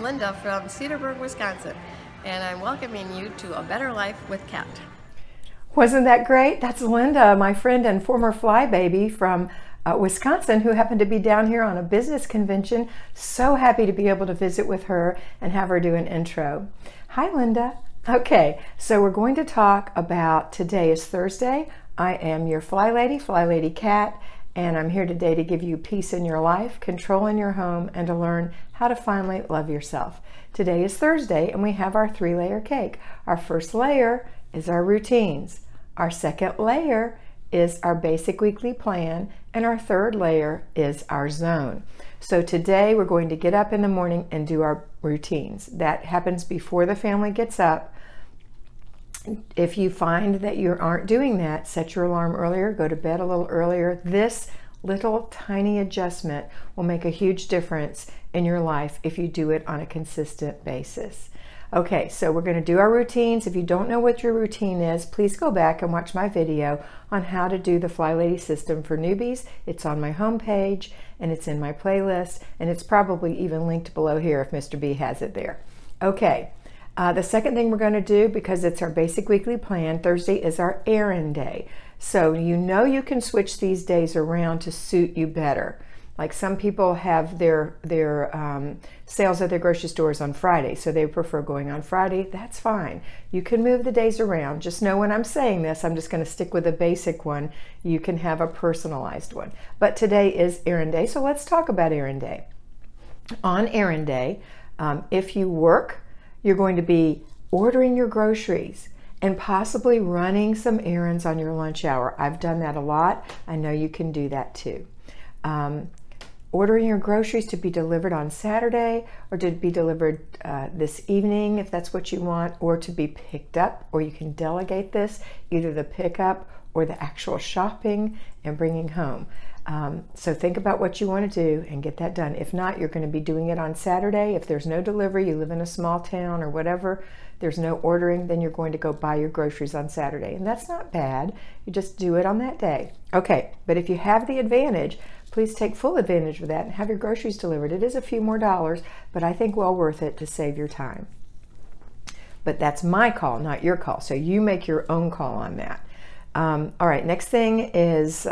Linda from Cedarburg, Wisconsin, and I'm welcoming you to A Better Life with Kat. Wasn't that great? That's Linda, my friend and former FlyBaby from Wisconsin, who happened to be down here on a business convention. So happy to be able to visit with her and have her do an intro. Hi, Linda. Okay, so we're going to talk about, today is Thursday. I am your FlyLady Kat, and I'm here today to give you peace in your life, control in your home, and to learn how to finally love yourself. Today is Thursday, and we have our 3-layer cake. Our first layer is our routines. Our second layer is our basic weekly plan, and our third layer is our zone. So today we're going to get up in the morning and do our routines. That happens before the family gets up. If you find that you aren't doing that, set your alarm earlier, go to bed a little earlier. This little tiny adjustment will make a huge difference in your life if you do it on a consistent basis. Okay, so we're going to do our routines. If you don't know what your routine is, please go back and watch my video on how to do the FlyLady system for newbies. It's on my homepage and it's in my playlist, and it's probably even linked below here if Mr. B has it there. Okay. The second thing we're going to do, because it's our basic weekly plan, Thursday is our errand day. So you know you can switch these days around to suit you better. Like some people have their sales at their grocery stores on Friday, so they prefer going on Friday. That's fine. You can move the days around. Just know when I'm saying this, I'm just going to stick with a basic one. You can have a personalized one. But today is errand day, so let's talk about errand day. On errand day, if you work, you're going to be ordering your groceries and possibly running some errands on your lunch hour. I've done that a lot. I know you can do that too. Ordering your groceries to be delivered on Saturday, or to be delivered this evening if that's what you want, or to be picked up, or you can delegate this, either the pickup or the actual shopping and bringing home. So think about what you want to do and get that done. If not, you're going to be doing it on Saturday. If there's no delivery, you live in a small town or whatever, there's no ordering, then you're going to go buy your groceries on Saturday. And that's not bad. You just do it on that day. Okay, but if you have the advantage, please take full advantage of that and have your groceries delivered. It is a few more dollars, but I think well worth it to save your time. But that's my call, not your call. So you make your own call on that. All right, next thing is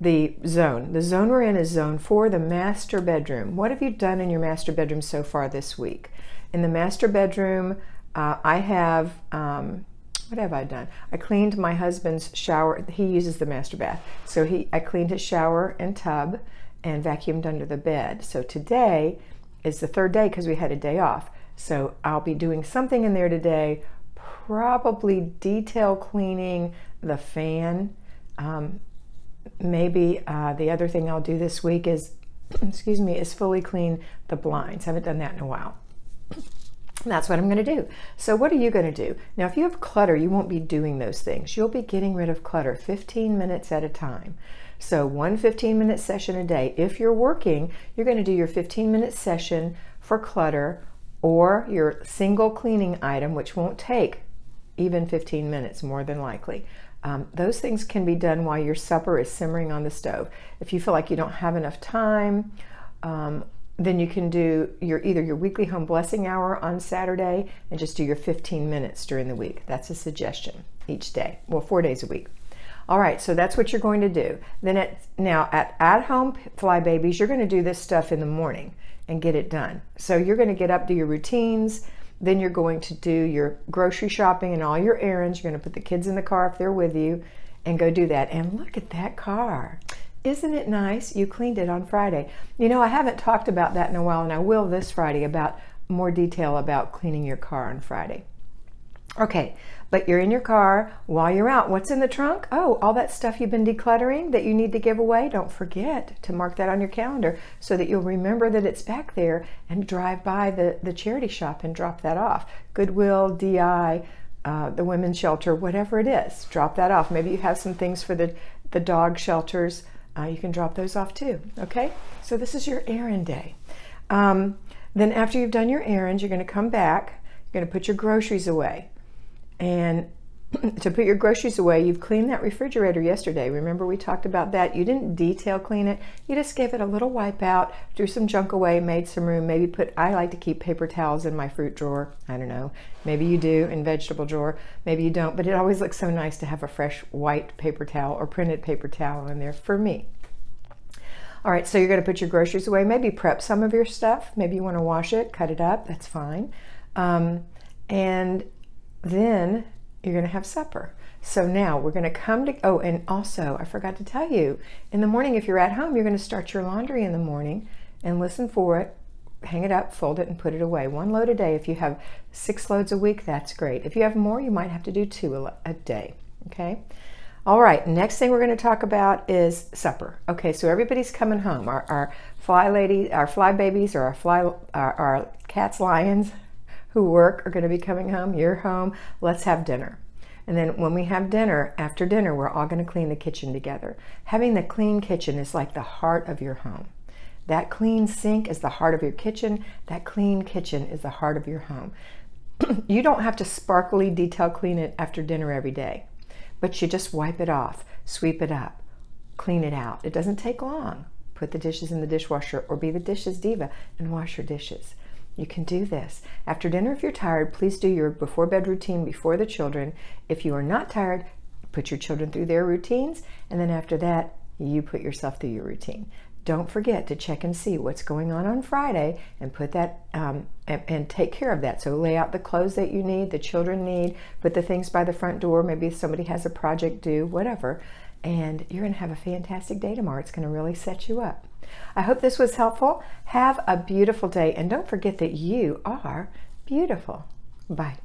the zone. The zone we're in is zone 4, the master bedroom. What have you done in your master bedroom so far this week? In the master bedroom, I have, what have I done? I cleaned my husband's shower. He uses the master bath. So I cleaned his shower and tub and vacuumed under the bed. So today is the third day because we had a day off. So I'll be doing something in there today, probably detail cleaning the fan. Maybe the other thing I'll do this week is, excuse me, is fully clean the blinds. I haven't done that in a while. That's what I'm going to do. So what are you going to do? Now, if you have clutter, you won't be doing those things. You'll be getting rid of clutter 15 minutes at a time. So one 15-minute session a day. If you're working, you're going to do your 15-minute session for clutter or your single cleaning item, which won't take even 15 minutes, more than likely. Those things can be done while your supper is simmering on the stove. If you feel like you don't have enough time, then you can do either your weekly home blessing hour on Saturday and just do your 15 minutes during the week. That's a suggestion each day. Well, 4 days a week. All right, so that's what you're going to do. Then at home FlyBabies, you're going to do this stuff in the morning and get it done. So you're going to get up, do your routines. Then you're going to do your grocery shopping and all your errands. You're going to put the kids in the car if they're with you and go do that. And look at that car. Isn't it nice? You cleaned it on Friday. You know, I haven't talked about that in a while, and I will this Friday about more detail about cleaning your car on Friday. Okay, but you're in your car while you're out. What's in the trunk? Oh, all that stuff you've been decluttering that you need to give away. Don't forget to mark that on your calendar so that you'll remember that it's back there and drive by the charity shop and drop that off. Goodwill, DI, the women's shelter, whatever it is, drop that off. Maybe you have some things for the dog shelters. You can drop those off too, okay? So this is your errand day. Then after you've done your errands, you're going to come back. You're going to put your groceries away. And to put your groceries away, you've cleaned that refrigerator yesterday. Remember we talked about that? You didn't detail clean it. You just gave it a little wipe out, threw some junk away, made some room, maybe I like to keep paper towels in my fruit drawer. I don't know. Maybe you do in vegetable drawer. Maybe you don't, but it always looks so nice to have a fresh white paper towel or printed paper towel in there for me. All right, so you're going to put your groceries away. Maybe prep some of your stuff. Maybe you want to wash it, cut it up. That's fine. And then you're going to have supper. So now we're going to come to, oh, and also I forgot to tell you, in the morning, if you're at home, you're going to start your laundry in the morning and listen for it, hang it up, fold it, and put it away. 1 load a day. If you have 6 loads a week, that's great. If you have more, you might have to do 2 a day. Okay. All right. Next thing we're going to talk about is supper. Okay. So everybody's coming home. Our fly lady, our fly babies, or our cats, lions who work are going to be coming home. You're home. Let's have dinner. And then when we have dinner, after dinner, we're all going to clean the kitchen together. Having the clean kitchen is like the heart of your home. That clean sink is the heart of your kitchen. That clean kitchen is the heart of your home. You don't have to sparkly detail clean it after dinner every day, but you just wipe it off, sweep it up, clean it out. It doesn't take long. Put the dishes in the dishwasher or be the dishes diva and wash your dishes. You can do this. After dinner, if you're tired, please do your before bed routine before the children. If you are not tired, put your children through their routines, and then after that, you put yourself through your routine. Don't forget to check and see what's going on Friday and put that and take care of that. So lay out the clothes that you need, the children need, put the things by the front door. Maybe if somebody has a project due, whatever. And you're going to have a fantastic day tomorrow. It's going to really set you up. I hope this was helpful. Have a beautiful day, and don't forget that you are beautiful. Bye.